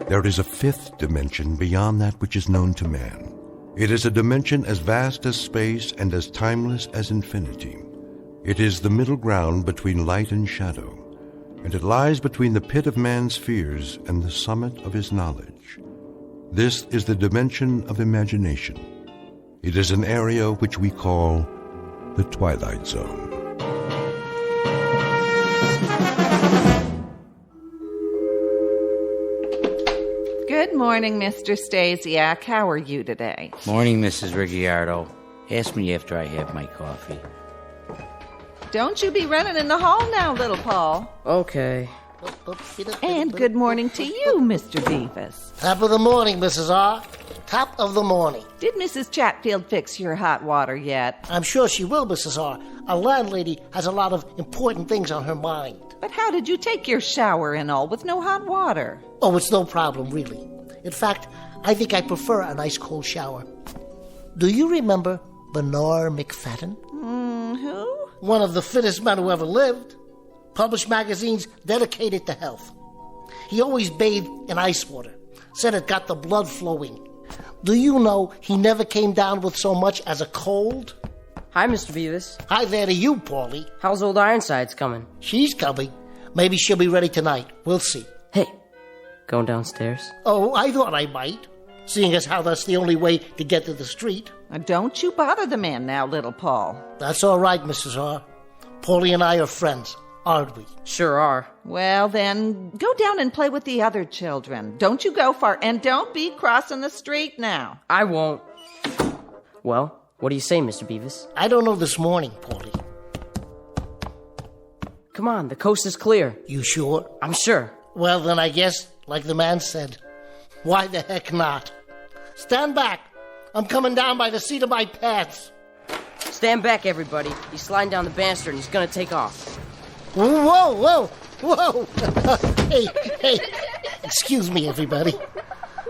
there is a fifth dimension beyond that which is known to man. It is a dimension as vast as space and as timeless as infinity. It is the middle ground between light and shadow, and it lies between the pit of man's fears and the summit of his knowledge. This is the dimension of imagination. It is an area which we call the Twilight Zone. Good morning, Mr. Stasiak. How are you today? Morning, Mrs. Ricciardo. Ask me after I have my coffee. Don't you be running in the hall now, little Paul. Okay. And good morning to you, Mr. Bevis. Top of the morning, Mrs. R. Top of the morning. Did Mrs. Chatfield fix your hot water yet? I'm sure she will, Mrs. R. Our landlady has a lot of important things on her mind. But how did you take your shower and all with no hot water? Oh, it's no problem, really. In fact, I think I prefer a nice cold shower. Do you remember Bernard McFadden? Who? One of the fittest men who ever lived. Published magazines dedicated to health. He always bathed in ice water. Said it got the blood flowing. Do you know he never came down with so much as a cold? Hi, Mr. Bevis. Hi there to you, Paulie. How's old Ironsides coming? She's coming. Maybe she'll be ready tonight. We'll see. Hey, going downstairs? Oh, I thought I might, seeing as how that's the only way to get to the street. Don't you bother the man now, little Paul. That's all right, Mrs. R. Paulie and I are friends, aren't we? Sure are. Well, then, go down and play with the other children. Don't you go far, and don't be crossing the street now. I won't. Well, what do you say, Mr. Bevis? I don't know this morning, Paulie. Come on, the coast is clear. You sure? I'm sure. Well, then I guess, like the man said, why the heck not? Stand back. I'm coming down by the seat of my pants. Stand back, everybody. He's sliding down the banister and he's gonna take off. Whoa, whoa, whoa. Hey. Excuse me, everybody.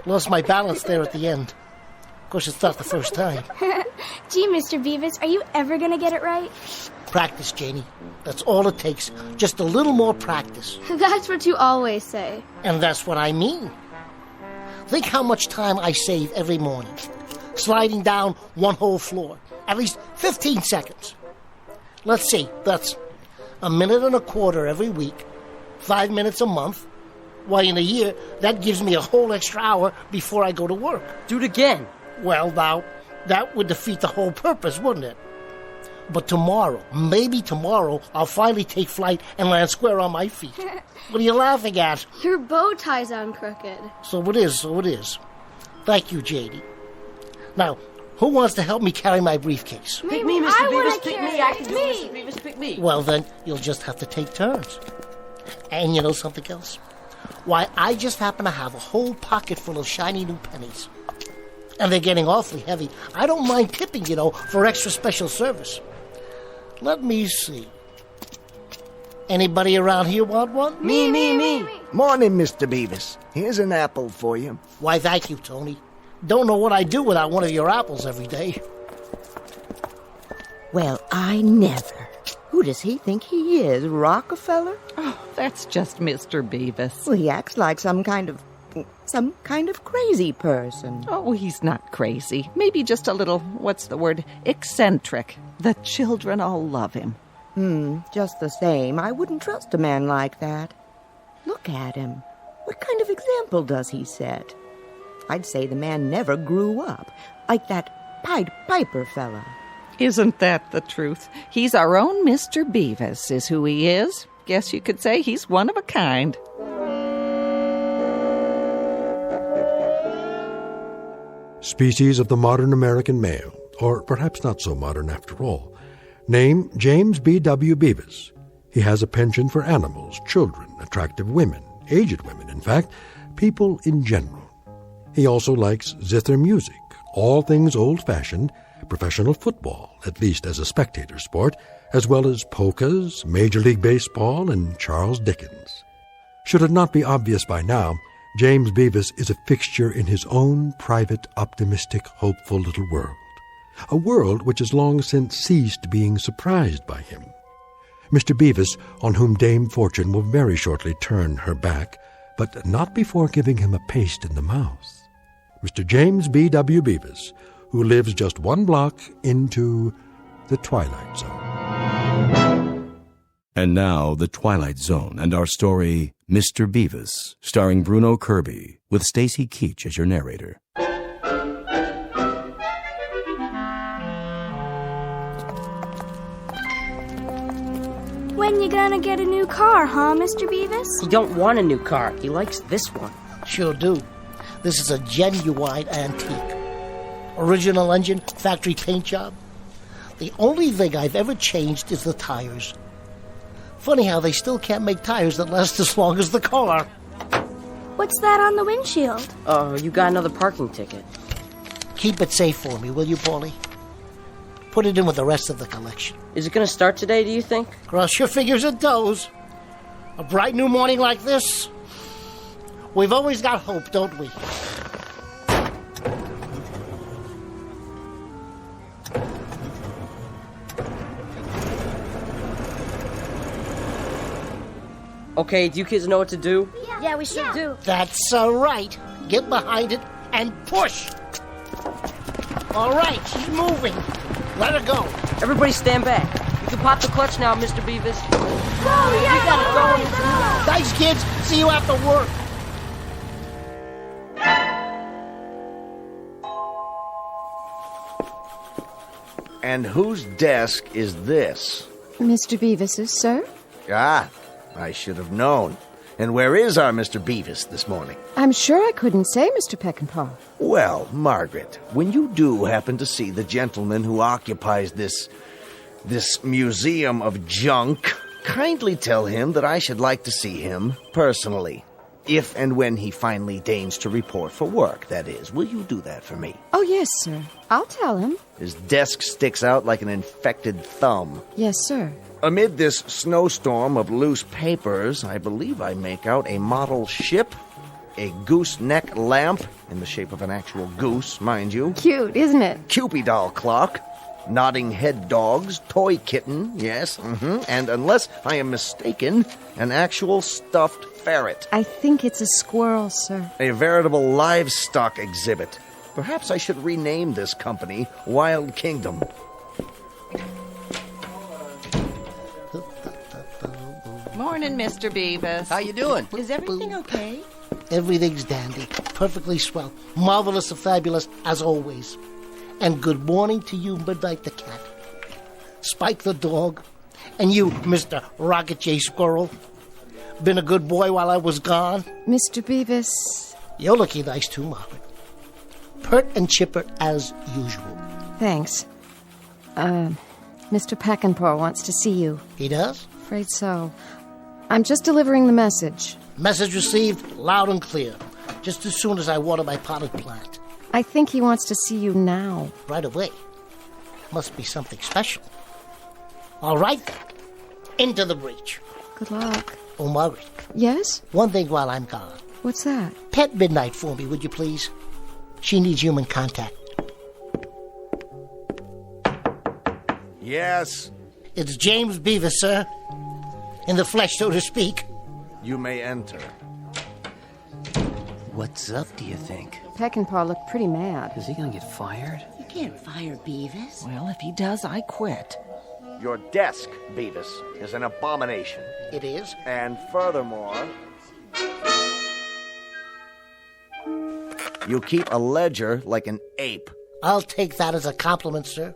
Lost my balance there at the end. Of course, it's not the first time. Gee, Mr. Bevis, are you ever going to get it right? Practice, Janie. That's all it takes. Just a little more practice. That's what you always say. And that's what I mean. Think how much time I save every morning. Sliding down one whole floor. At least 15 seconds. Let's see, that's a minute and a quarter every week. 5 minutes a month. Why, in a year, that gives me a whole extra hour before I go to work. Do it again. Well, now, that would defeat the whole purpose, wouldn't it? But tomorrow, maybe tomorrow, I'll finally take flight and land square on my feet. What are you laughing at? Your bow tie's on crooked. So it is. Thank you, J.D. Now, who wants to help me carry my briefcase? Pick me, Mr. Bevis. Pick me. I can do it, Mr. Bevis. Pick me. Well, then, you'll just have to take turns. And you know something else? Why, I just happen to have a whole pocket full of shiny new pennies. And they're getting awfully heavy. I don't mind tipping, for extra special service. Let me see. Anybody around here want one? Me. Morning, Mr. Bevis. Here's an apple for you. Why, thank you, Tony. Don't know what I'd do without one of your apples every day. Well, I never. Who does he think he is, Rockefeller? Oh, that's just Mr. Bevis. Well, he acts like some kind of crazy person. Oh, he's not crazy. Maybe just a little, eccentric. The children all love him. Just the same, I wouldn't trust a man like that. Look at him. What kind of example does he set? I'd say the man never grew up, like that Pied Piper fella. Isn't that the truth? He's our own Mr. Bevis, is who he is. Guess you could say he's one of a kind. Species of the modern American male, or perhaps not so modern after all. Name, James B.W. Bevis. He has a penchant for animals, children, attractive women, aged women, in fact, people in general. He also likes zither music, all things old-fashioned, professional football, at least as a spectator sport, as well as polkas, Major League Baseball, and Charles Dickens. Should it not be obvious by now, James Bevis is a fixture in his own private, optimistic, hopeful little world. A world which has long since ceased being surprised by him. Mr. Bevis, on whom Dame Fortune will very shortly turn her back, but not before giving him a paste in the mouth. Mr. James B.W. Bevis, who lives just 1 block into the Twilight Zone. And now, The Twilight Zone and our story, Mr. Bevis, starring Bruno Kirby, with Stacy Keach as your narrator. When you gonna get a new car, huh, Mr. Bevis? He don't want a new car. He likes this one. Sure do. This is a genuine antique. Original engine, factory paint job. The only thing I've ever changed is the tires. Funny how they still can't make tires that last as long as the car. What's that on the windshield? You got another parking ticket. Keep it safe for me, will you, Paulie? Put it in with the rest of the collection. Is it gonna start today, do you think? Cross your fingers and toes. A bright new morning like this. We've always got hope, don't we? Okay, do you kids know what to do? Yeah, we sure do. That's right. Get behind it and push. All right, she's moving. Let her go. Everybody stand back. You can pop the clutch now, Mr. Bevis. Go, yeah! You got it going. Thanks, kids. See you after work. And whose desk is this? Mr. Bevis's, sir? Ah, I should have known. And where is our Mr. Bevis this morning? I'm sure I couldn't say, Mr. Peckinpah. Well, Margaret, when you do happen to see the gentleman who occupies this museum of junk, kindly tell him that I should like to see him personally. If and when he finally deigns to report for work, that is. Will you do that for me? Oh, yes, sir. I'll tell him. His desk sticks out like an infected thumb. Yes, sir. Amid this snowstorm of loose papers, I believe I make out a model ship, a gooseneck lamp, in the shape of an actual goose, mind you. Cute, isn't it? Cupid doll clock, nodding head dogs, toy kitten, yes, and unless I am mistaken, an actual stuffed ferret. I think it's a squirrel, sir. A veritable livestock exhibit. Perhaps I should rename this company Wild Kingdom. Morning, Mr. Bevis. How you doing? Is everything okay? Everything's dandy. Perfectly swell. Marvelous and fabulous, as always. And good morning to you, Midnight the cat. Spike the dog. And you, Mr. Rocket J. Squirrel. Been a good boy while I was gone. Mr. Bevis. You're looking nice too, Margaret. Pert and chipper as usual. Thanks. Mr. Peckinpah wants to see you. He does? Afraid so. I'm just delivering the message. Message received loud and clear. Just as soon as I water my potted plant. I think he wants to see you now. Right away. Must be something special. All right, then. Into the breach. Good luck. Oh, Margaret. Yes? One thing while I'm gone. What's that? Pet Midnight for me, would you please? She needs human contact. Yes, It's James Bevis, sir. In the flesh, so to speak. you may enter. What's up, do you think? Peckinpah looked pretty mad. Is he gonna get fired? You can't fire Bevis. Well, if he does, I quit. Your desk, Bevis, is an abomination. It is. And furthermore, you keep a ledger like an ape. I'll take that as a compliment, sir.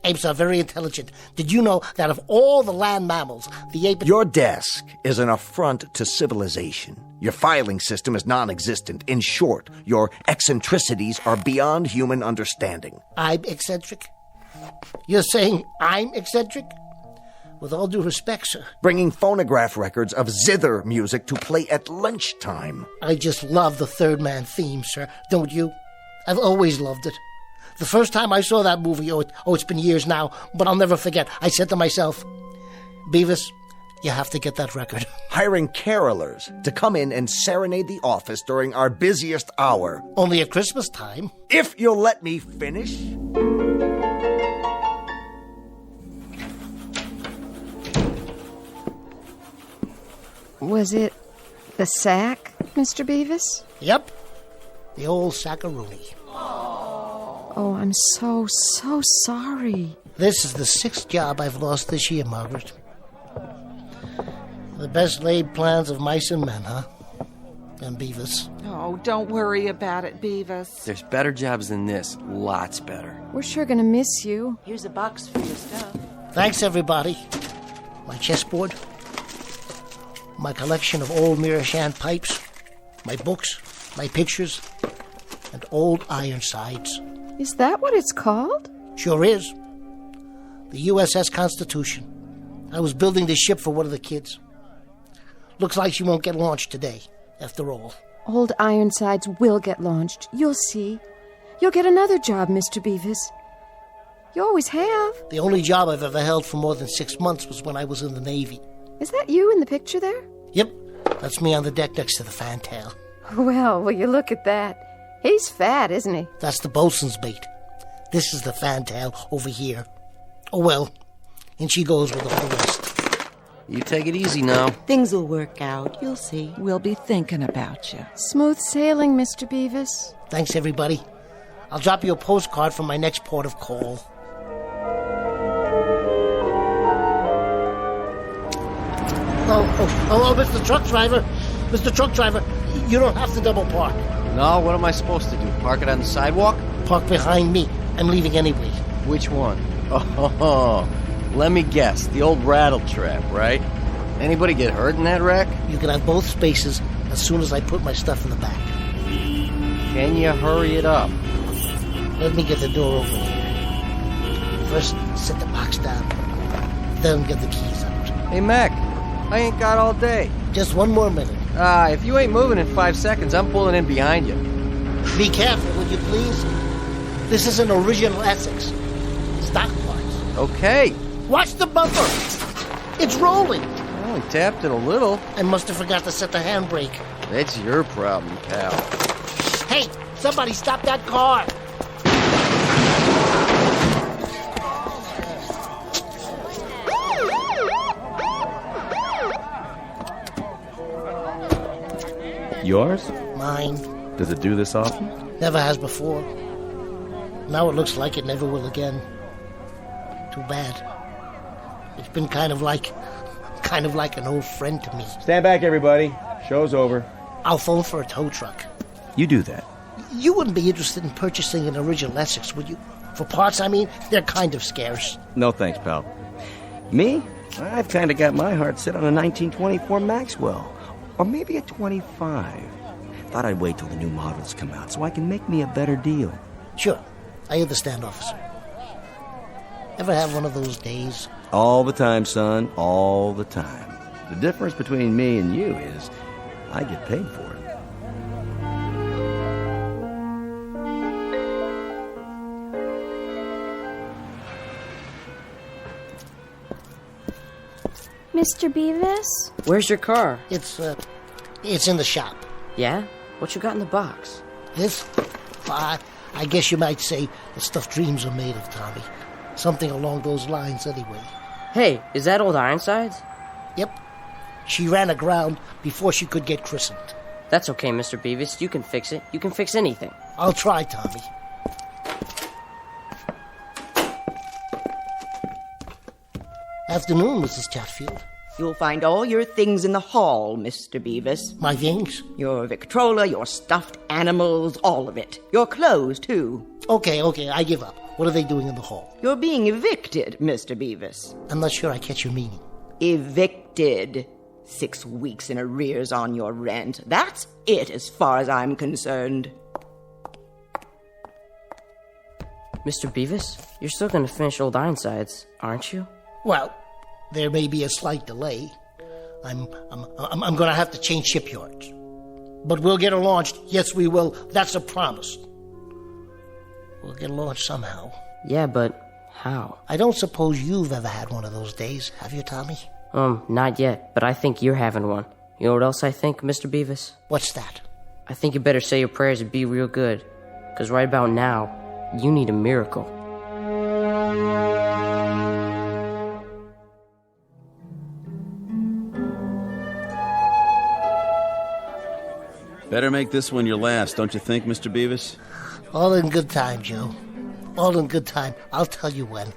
Apes are very intelligent. Did you know that of all the land mammals, the ape... Your desk is an affront to civilization. Your filing system is non-existent. In short, your eccentricities are beyond human understanding. I'm eccentric? You're saying I'm eccentric? With all due respect, sir. Bringing phonograph records of zither music to play at lunchtime. I just love the Third Man theme, sir. Don't you? I've always loved it. The first time I saw that movie, it's been years now, but I'll never forget. I said to myself, Bevis, you have to get that record. Hiring carolers to come in and serenade the office during our busiest hour. Only at Christmas time. If you'll let me finish. Was it The sack, Mr. Bevis? Yep. The old sackaroonie. Oh, I'm so sorry. This is the 6th job I've lost this year, Margaret. The best laid plans of mice and men, huh? And Bevis. Oh, don't worry about it, Bevis. There's better jobs than this. Lots better. We're sure gonna miss you. Here's a box for your stuff. Thanks, everybody. My chessboard, my collection of old Mirashan pipes, my books, my pictures, and old Ironsides. Is that what it's called? Sure is. The USS Constitution. I was building this ship for one of the kids. Looks like she won't get launched today, after all. Old Ironsides will get launched. You'll see. You'll get another job, Mr. Bevis. You always have. The only job I've ever held for more than 6 months was when I was in the Navy. Is that you in the picture there? Yep, that's me on the deck next to the fantail. Well, will you look at that? He's fat, isn't he? That's the bosun's mate. This is the fantail over here. Oh, well, and she goes with all the rest. You take it easy now. Things will work out. You'll see. We'll be thinking about you. Smooth sailing, Mr. Bevis. Thanks, everybody. I'll drop you a postcard from my next port of call. Oh, Mr. Truck Driver. Mr. Truck Driver, you don't have to double park. No, what am I supposed to do? Park it on the sidewalk? Park behind me. I'm leaving anyway. Which one? Oh, let me guess. The old rattle trap, right? Anybody get hurt in that wreck? You can have both spaces as soon as I put my stuff in the back. Can you hurry it up? Let me get the door open here. First, set the box down. Then get the keys out. Hey, Mac. I ain't got all day. Just one more minute. If you ain't moving in 5 seconds, I'm pulling in behind you. Be careful, would you please? This is an original Essex. Stock parts. Okay. Watch the bumper. It's rolling. I only tapped it a little. I must have forgot to set the handbrake. That's your problem, pal. Hey, somebody stop that car. Yours? Mine. Does it do this often? Never has before. Now it looks like it never will again. Too bad. It's been kind of like an old friend to me. Stand back, everybody. Show's over. I'll phone for a tow truck. You do that. You wouldn't be interested in purchasing an original Essex, would you? For parts, I mean, they're kind of scarce. No thanks, pal. Me? I've kind of got my heart set on a 1924 Maxwell. Or maybe a 25. Thought I'd wait till the new models come out so I can make me a better deal. Sure. I understand, officer. Ever have one of those days? All the time, son. All the time. The difference between me and you is I get paid for it. Mr. Bevis? Where's your car? It's in the shop. Yeah? What you got in the box? This? I guess you might say the stuff dreams are made of, Tommy. Something along those lines, anyway. Hey, is that old Ironsides? Yep. She ran aground before she could get christened. That's okay, Mr. Bevis. You can fix it. You can fix anything. I'll try, Tommy. Afternoon, Mrs. Chatfield. You'll find all your things in the hall, Mr. Bevis. My things? Your Victrola, your stuffed animals, all of it. Your clothes, too. Okay, I give up. What are they doing in the hall? You're being evicted, Mr. Bevis. I'm not sure I catch your meaning. Evicted. 6 weeks in arrears on your rent. That's it as far as I'm concerned. Mr. Bevis, you're still gonna finish Old Ironsides, aren't you? Well, there may be a slight delay. I'm gonna have to change shipyards. But we'll get her launched. Yes, we will. That's a promise. We'll get her launched somehow. Yeah, but how? I don't suppose you've ever had one of those days, have you, Tommy? Not yet, but I think you're having one. You know what else I think, Mr. Bevis? What's that? I think you better say your prayers and be real good. 'Cause right about now, you need a miracle. Better make this one your last, don't you think, Mr. Bevis? All in good time, Joe. All in good time. I'll tell you when.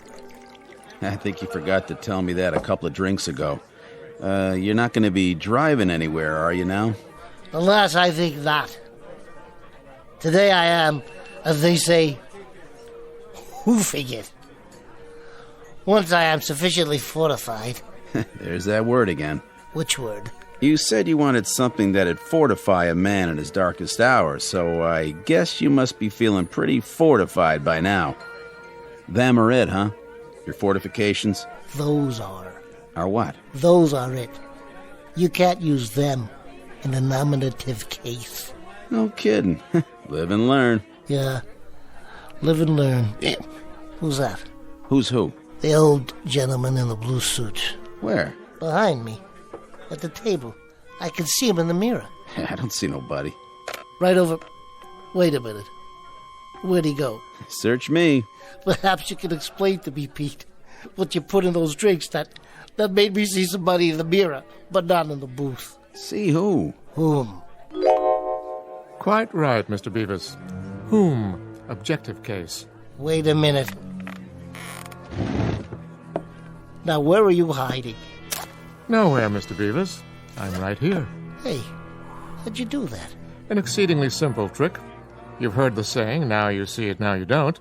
I think you forgot to tell me that a couple of drinks ago. You're not going to be driving anywhere, are you now? Alas, I think not. Today I am, as they say, hoofing it. Once I am sufficiently fortified. There's that word again. Which word? You said you wanted something that'd fortify a man in his darkest hour, so I guess you must be feeling pretty fortified by now. Them are it, huh? Your fortifications? Those are. Are what? Those are it. You can't use them in a nominative case. No kidding. Live and learn. Yeah. Live and learn. Who's that? Who's who? The old gentleman in the blue suit. Where? Behind me. At the table. I can see him in the mirror. I don't see nobody. Right over... Wait a minute. Where'd he go? Search me. Perhaps you can explain to me, Pete, what you put in those drinks that made me see somebody in the mirror, but not in the booth. See who? Whom? Quite right, Mr. Bevis. Whom? Objective case. Wait a minute. Now, where are you hiding? Nowhere, Mr. Bevis. I'm right here. Hey, how'd you do that? An exceedingly simple trick. You've heard the saying, now you see it, now you don't.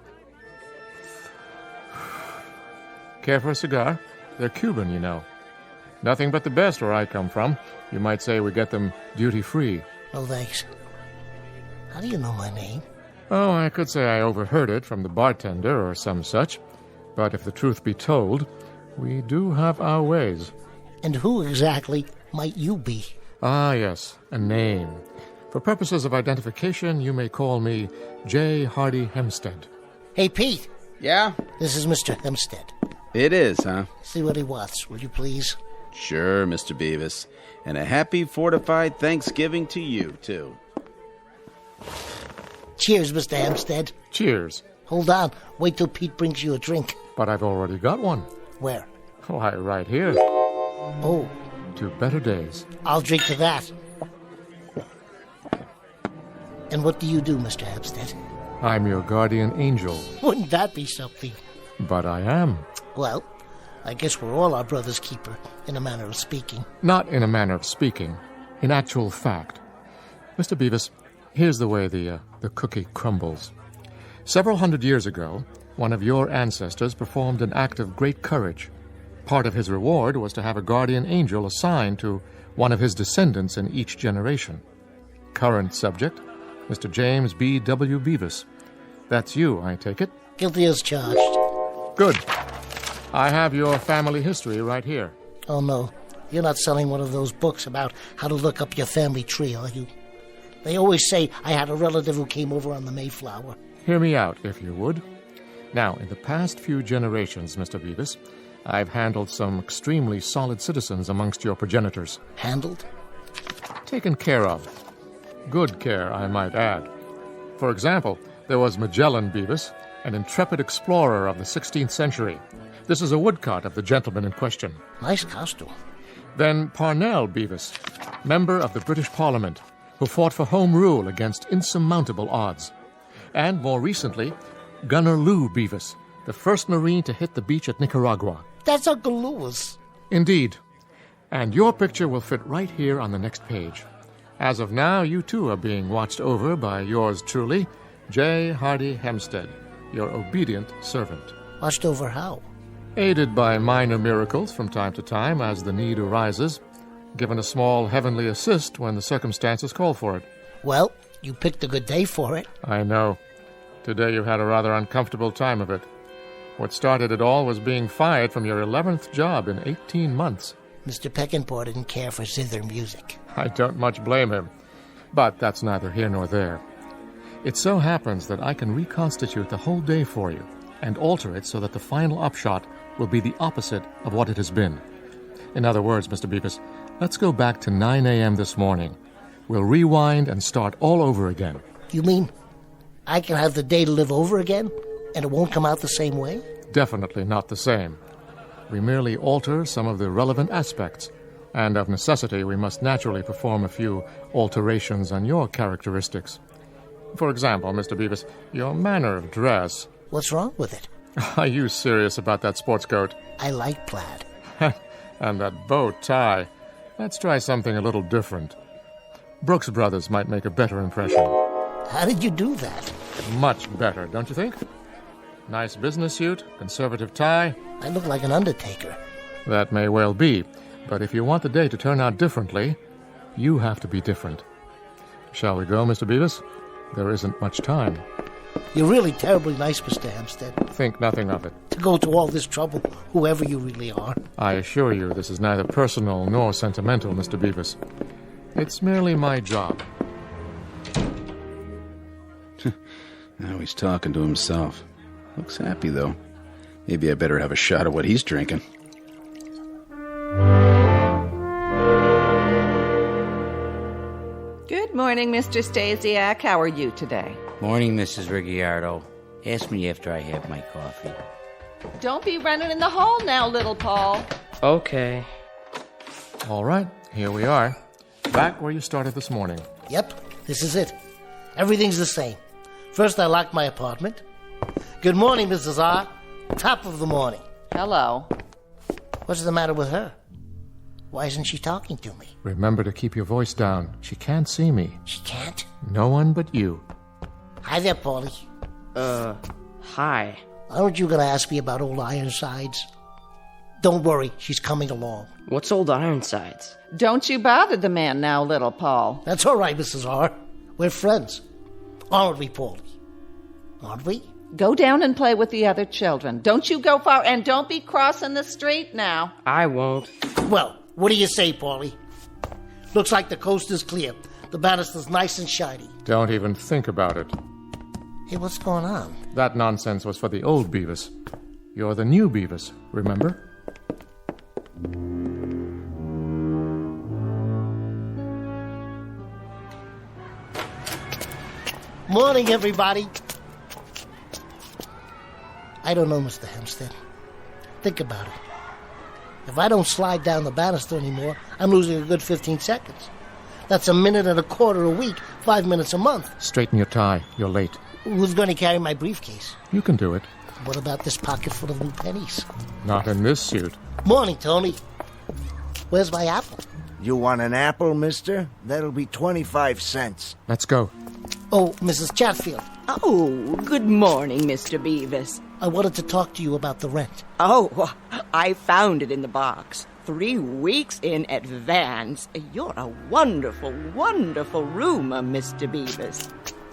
Care for a cigar? They're Cuban, you know. Nothing but the best where I come from. You might say we get them duty-free. No, thanks. How do you know my name? Oh, I could say I overheard it from the bartender or some such. But if the truth be told, we do have our ways. And who exactly might you be? Ah, yes, a name. For purposes of identification, you may call me J. Hardy Hempstead. Hey, Pete. Yeah? This is Mr. Hempstead. It is, huh? See what he wants, will you please? Sure, Mr. Bevis. And a happy, fortified Thanksgiving to you, too. Cheers, Mr. Hempstead. Cheers. Hold on. Wait till Pete brings you a drink. But I've already got one. Where? Why, right here. Oh. To better days. I'll drink to that. And what do you do, Mr. Hempstead? I'm your guardian angel. Wouldn't that be something? But I am. Well, I guess we're all our brother's keeper, in a manner of speaking. Not in a manner of speaking. In actual fact. Mr. Bevis, here's the way the cookie crumbles. Several hundred years ago, one of your ancestors performed an act of great courage. Part of his reward was to have a guardian angel assigned to one of his descendants in each generation. Current subject, Mr. James B.W. Bevis. That's you, I take it? Guilty as charged. Good. I have your family history right here. Oh, no. You're not selling one of those books about how to look up your family tree, are you? They always say I had a relative who came over on the Mayflower. Hear me out, if you would. Now, in the past few generations, Mr. Bevis, I've handled some extremely solid citizens amongst your progenitors. Handled? Taken care of. Good care, I might add. For example, there was Magellan Bevis, an intrepid explorer of the 16th century. This is a woodcut of the gentleman in question. Nice costume. Then Parnell Bevis, member of the British Parliament, who fought for Home Rule against insurmountable odds. And more recently, Gunner Lou Bevis, the first Marine to hit the beach at Nicaragua. That's Uncle Louis. Indeed. And your picture will fit right here on the next page. As of now, you too are being watched over by yours truly, J. Hardy Hempstead, your obedient servant. Watched over how? Aided by minor miracles from time to time as the need arises, given a small heavenly assist when the circumstances call for it. Well, you picked a good day for it. I know. Today you had a rather uncomfortable time of it. What started it all was being fired from your 11th job in 18 months. Mr. Peckinpah didn't care for zither music. I don't much blame him. But that's neither here nor there. It so happens that I can reconstitute the whole day for you and alter it so that the final upshot will be the opposite of what it has been. In other words, Mr. Bevis, let's go back to 9 a.m. this morning. We'll rewind and start all over again. You mean I can have the day to live over again, and it won't come out the same way? Definitely not the same. We merely alter some of the relevant aspects, And of necessity, we must naturally perform a few alterations on your characteristics. For example, Mr. Bevis, your manner of dress. What's wrong with it? Are you serious about that sports coat? I like plaid. And that bow tie. Let's try something a little different. Brooks Brothers might make a better impression. How did you do that? Much better, don't you think? Nice business suit, conservative tie. I look like an undertaker. That may well be, but if you want the day to turn out differently, you have to be different. Shall we go, Mr. Bevis? There isn't much time. You're really terribly nice, Mr. Hempstead. Think nothing of it. To go to all this trouble, whoever you really are. I assure you this is neither personal nor sentimental, Mr. Bevis. It's merely my job. Now he's talking to himself. Looks happy, though. Maybe I better have a shot of what he's drinking. Good morning, Mr. Stasiak. How are you today? Morning, Mrs. Ricciardo. Ask me after I have my coffee. Don't be running in the hall now, little Paul. Okay. All right, here we are. Back where you started this morning. Yep, this is it. Everything's the same. First, I locked my apartment. Good morning, Mrs. R. Top of the morning. Hello. What's the matter with her? Why isn't she talking to me? Remember to keep your voice down. She can't see me. She can't? No one but you. Hi there, Paulie. Hi. Aren't you going to ask me about old Ironsides? Don't worry, she's coming along. What's old Ironsides? Don't you bother the man now, little Paul. That's all right, Mrs. R. We're friends. Aren't we, Paulie? Aren't we? Go down and play with the other children. Don't you go far, and don't be crossing the street now. I won't. Well, what do you say, Paulie? Looks like the coast is clear. The banister's nice and shiny. Don't even think about it. Hey, what's going on? That nonsense was for the old Bevis. You're the new Bevis, remember? Morning, everybody. I don't know, Mr. Hempstead. Think about it. If I don't slide down the banister anymore, I'm losing a good 15 seconds. That's a minute and a quarter a week, 5 minutes a month. Straighten your tie. You're late. Who's going to carry my briefcase? You can do it. What about this pocket full of new pennies? Not in this suit. Morning, Tony. Where's my apple? You want an apple, mister? That'll be 25 cents. Let's go. Oh, Mrs. Chatfield. Oh, good morning, Mr. Bevis. I wanted to talk to you about the rent. Oh, I found it in the box. 3 weeks in advance. You're a wonderful, wonderful roomer, Mr. Bevis.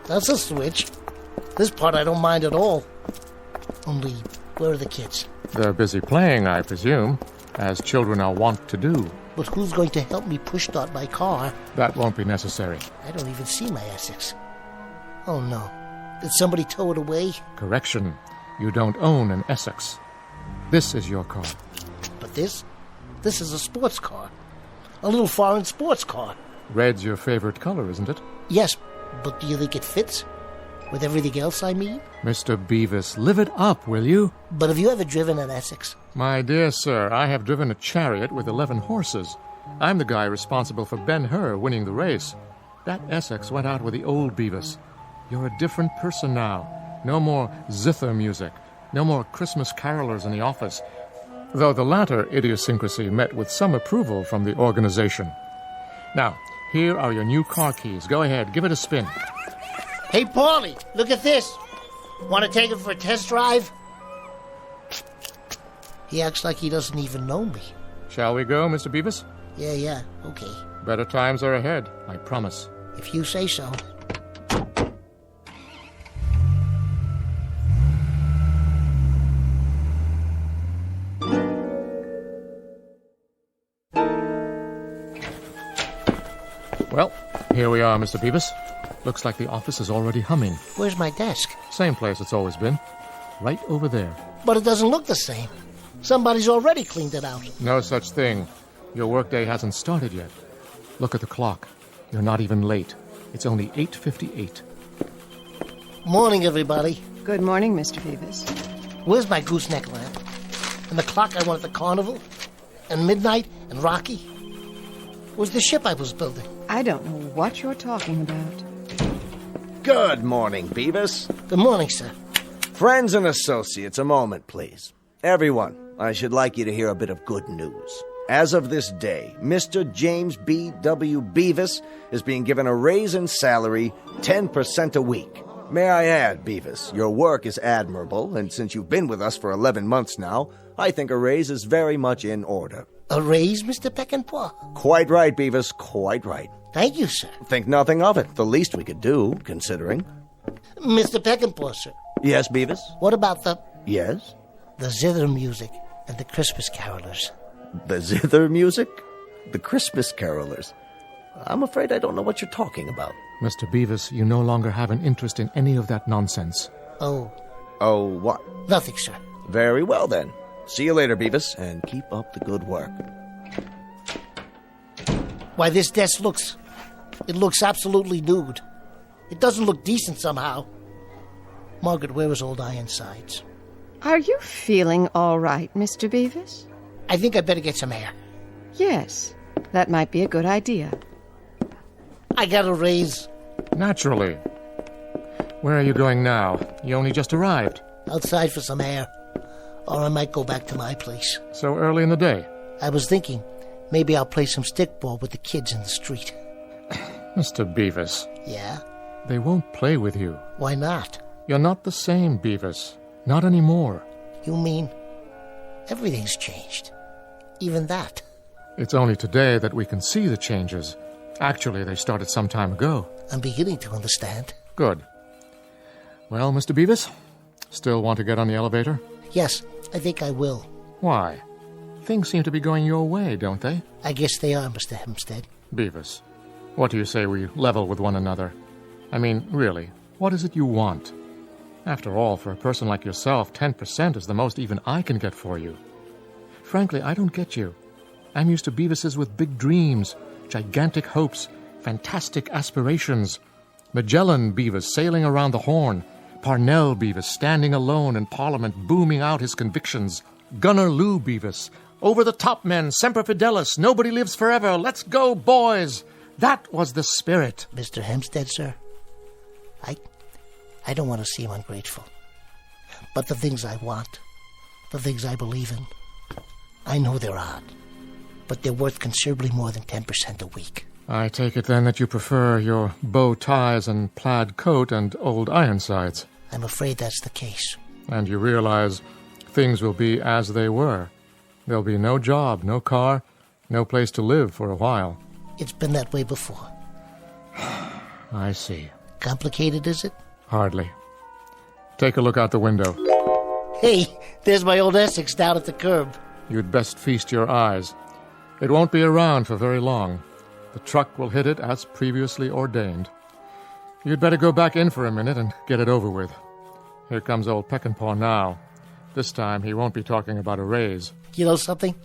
That's a switch. This part I don't mind at all. Only, where are the kids? They're busy playing, I presume, as children are wont to do. But who's going to help me push start my car? That won't be necessary. I don't even see my Essex. Oh, no. Did somebody tow it away? Correction. You don't own an Essex. This is your car. But this is a sports car. A little foreign sports car. Red's your favorite color, isn't it? Yes, but do you think it fits? With everything else I mean? Mr. Bevis, live it up, will you? But have you ever driven an Essex? My dear sir, I have driven a chariot with 11 horses. I'm the guy responsible for Ben-Hur winning the race. That Essex went out with the old Bevis. You're a different person now. No more zither music. No more Christmas carolers in the office. Though the latter idiosyncrasy met with some approval from the organization. Now, here are your new car keys. Go ahead, give it a spin. Hey, Paulie, look at this. Want to take it for a test drive? He acts like he doesn't even know me. Shall we go, Mr. Bevis? Yeah, okay. Better times are ahead, I promise. If you say so. Well, here we are, Mr. Bevis. Looks like the office is already humming. Where's my desk? Same place it's always been. Right over there. But it doesn't look the same. Somebody's already cleaned it out. No such thing. Your workday hasn't started yet. Look at the clock. You're not even late. It's only 8:58. Morning, everybody. Good morning, Mr. Bevis. Where's my gooseneck lamp? And the clock I want at the carnival? And midnight? And Rocky? was the ship I was building. I don't know what you're talking about. Good morning, Bevis. Good morning, sir. Friends and associates, a moment, please. Everyone, I should like you to hear a bit of good news. As of this day, Mr. James B.W. Bevis is being given a raise in salary 10% a week. May I add, Bevis, your work is admirable, and since you've been with us for 11 months now, I think a raise is very much in order. A raise, Mr. Peckinpah? Quite right, Bevis, quite right. Thank you, sir. Think nothing of it. The least we could do, considering. Mr. Peckinpah, sir. Yes, Bevis? What about the Yes? zither music and the Christmas carolers? The zither music? The Christmas carolers? I'm afraid I don't know what you're talking about. Mr. Bevis, you no longer have an interest in any of that nonsense. Oh. Oh, what? Nothing, sir. Very well, then. See you later, Bevis, and keep up the good work. Why, this desk looks absolutely nude. It doesn't look decent somehow. Margaret, where is old Ironsides? Are you feeling all right, Mr. Bevis? I think I better get some air. Yes, that might be a good idea. I got a raise. Naturally. Where are you going now? You only just arrived. Outside for some air. Or I might go back to my place. So early in the day? I was thinking maybe I'll play some stickball with the kids in the street. Mr. Bevis. Yeah? They won't play with you. Why not? You're not the same, Bevis. Not anymore. You mean everything's changed? Even that? It's only today that we can see the changes. Actually, they started some time ago. I'm beginning to understand. Good. Well, Mr. Bevis, still want to get on the elevator? Yes, I think I will. Why? Things seem to be going your way, don't they? I guess they are, Mr. Hempstead. Bevis, what do you say we level with one another? I mean, really, what is it you want? After all, for a person like yourself, 10% is the most even I can get for you. Frankly, I don't get you. I'm used to Bevises with big dreams, gigantic hopes, fantastic aspirations. Magellan Bevis sailing around the Horn, Parnell Bevis standing alone in Parliament booming out his convictions, Gunner Lou Bevis, over-the-top men, semper fidelis, nobody lives forever, let's go, boys! That was the spirit. Mr. Hempstead, sir, I don't want to seem ungrateful. But the things I want, the things I believe in, I know they're odd. But they're worth considerably more than 10% a week. I take it then that you prefer your bow ties and plaid coat and old Ironsides. I'm afraid that's the case. And you realize things will be as they were. There'll be no job, no car, no place to live for a while. It's been that way before. I see. Complicated, is it? Hardly. Take a look out the window. Hey, there's my old Essex down at the curb. You'd best feast your eyes. It won't be around for very long. The truck will hit it as previously ordained. You'd better go back in for a minute and get it over with. Here comes old Peckinpah now. This time he won't be talking about a raise. You know something?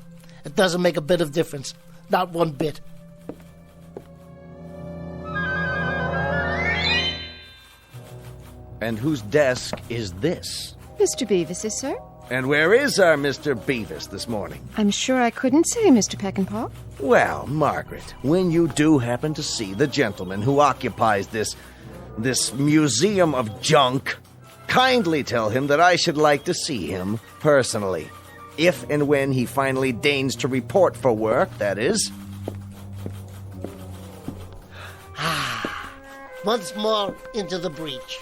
It doesn't make a bit of difference. Not one bit. And whose desk is this? Mr. Bevis's, sir. And where is our Mr. Bevis this morning? I'm sure I couldn't say, Mr. Peckinpah. Well, Margaret, when you do happen to see the gentleman who occupies this museum of junk, kindly tell him that I should like to see him personally. If and when he finally deigns to report for work, that is. Once more into the breach.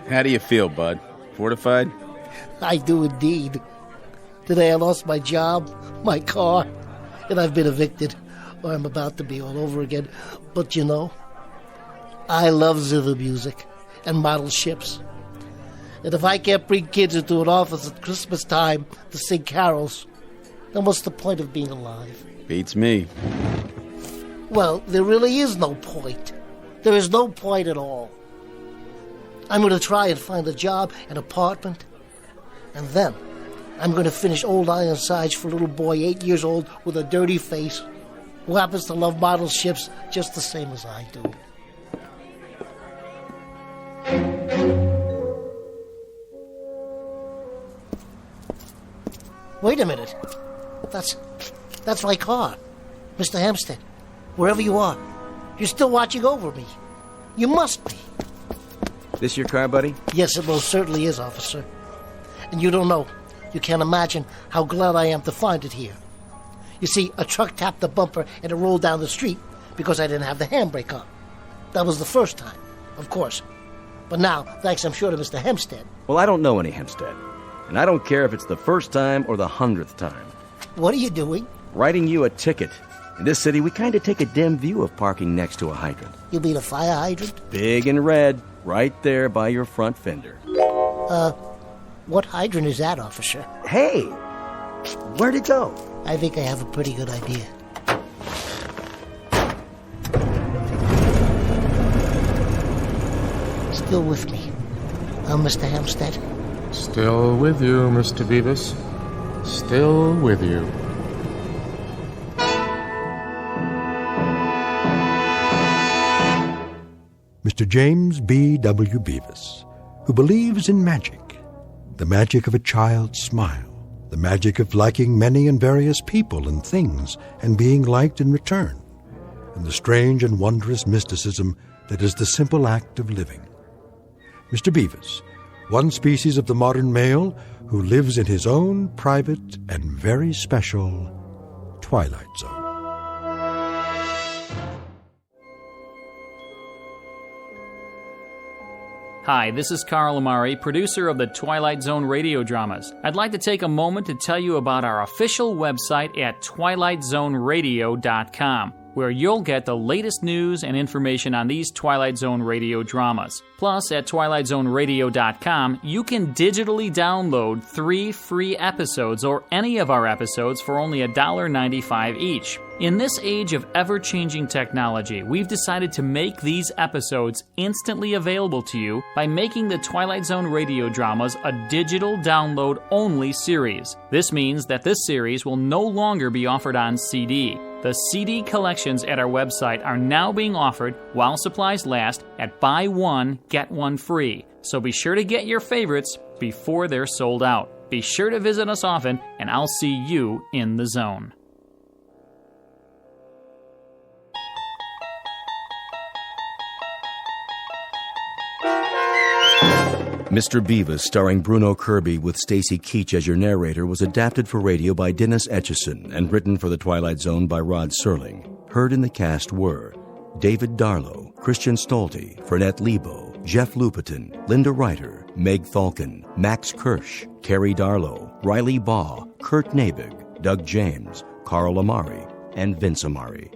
How do you feel, bud? Fortified? I do indeed. Today I lost my job, my car, and I've been evicted, or I'm about to be all over again. But you know, I love zither music and model ships. And if I can't bring kids into an office at Christmas time to sing carols, then what's the point of being alive? Beats me. Well, there really is no point. There is no point at all. I'm going to try and find a job, an apartment, and then I'm going to finish Old Ironsides for a little boy 8 years old with a dirty face who happens to love model ships just the same as I do. Wait a minute. That's my car. Mr. Hempstead, wherever you are, you're still watching over me. You must be. This your car, buddy? Yes, it most certainly is, officer. And you don't know. You can't imagine how glad I am to find it here. You see, a truck tapped the bumper and it rolled down the street because I didn't have the handbrake on. That was the first time, of course. But now, thanks I'm sure to Mr. Hempstead. Well, I don't know any Hempstead. And I don't care if it's the first time or the 100th time. What are you doing? Writing you a ticket. In this city, we kind of take a dim view of parking next to a hydrant. You mean a fire hydrant? Big and red, right there by your front fender. What hydrant is that, officer? Hey! Where'd it go? I think I have a pretty good idea. Still with me, Mr. Hempstead? Still with you, Mr. Bevis. Still with you. Mr. James B.W. Bevis, who believes in magic. The magic of a child's smile. The magic of liking many and various people and things and being liked in return. And the strange and wondrous mysticism that is the simple act of living. Mr. Bevis, one species of the modern male who lives in his own private and very special Twilight Zone. Hi, this is Carl Amari, producer of the Twilight Zone radio dramas. I'd like to take a moment to tell you about our official website at twilightzoneradio.com, where you'll get the latest news and information on these Twilight Zone radio dramas. Plus, at twilightzoneradio.com, you can digitally download 3 free episodes or any of our episodes for only $1.95 each. In this age of ever-changing technology, we've decided to make these episodes instantly available to you by making the Twilight Zone radio dramas a digital download-only series. This means that this series will no longer be offered on CD. The CD collections at our website are now being offered, while supplies last, at buy one, get one free. So be sure to get your favorites before they're sold out. Be sure to visit us often, and I'll see you in the zone. Mr. Bevis, starring Bruno Kirby with Stacy Keach as your narrator, was adapted for radio by Dennis Etchison and written for The Twilight Zone by Rod Serling. Heard in the cast were David Darlow, Christian Stolte, Fernette Lebo, Jeff Lupetin, Linda Reiter, Meg Falcon, Max Kirsch, Carrie Darlow, Riley Baugh, Kurt Nabig, Doug James, Carl Amari, and Vince Amari.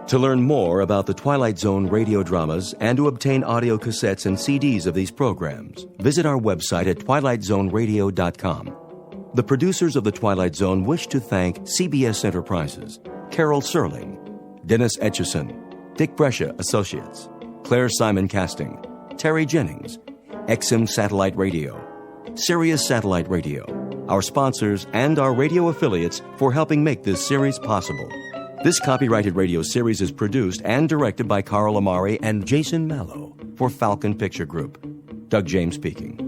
To learn more about the Twilight Zone radio dramas and to obtain audio cassettes and CDs of these programs, visit our website at twilightzoneradio.com. The producers of The Twilight Zone wish to thank CBS Enterprises, Carol Serling, Dennis Etchison, Dick Brescia Associates, Claire Simon Casting, Terry Jennings, XM Satellite Radio, Sirius Satellite Radio, our sponsors, and our radio affiliates for helping make this series possible. This copyrighted radio series is produced and directed by Carl Amari and Jason Mallow for Falcon Picture Group. Doug James speaking.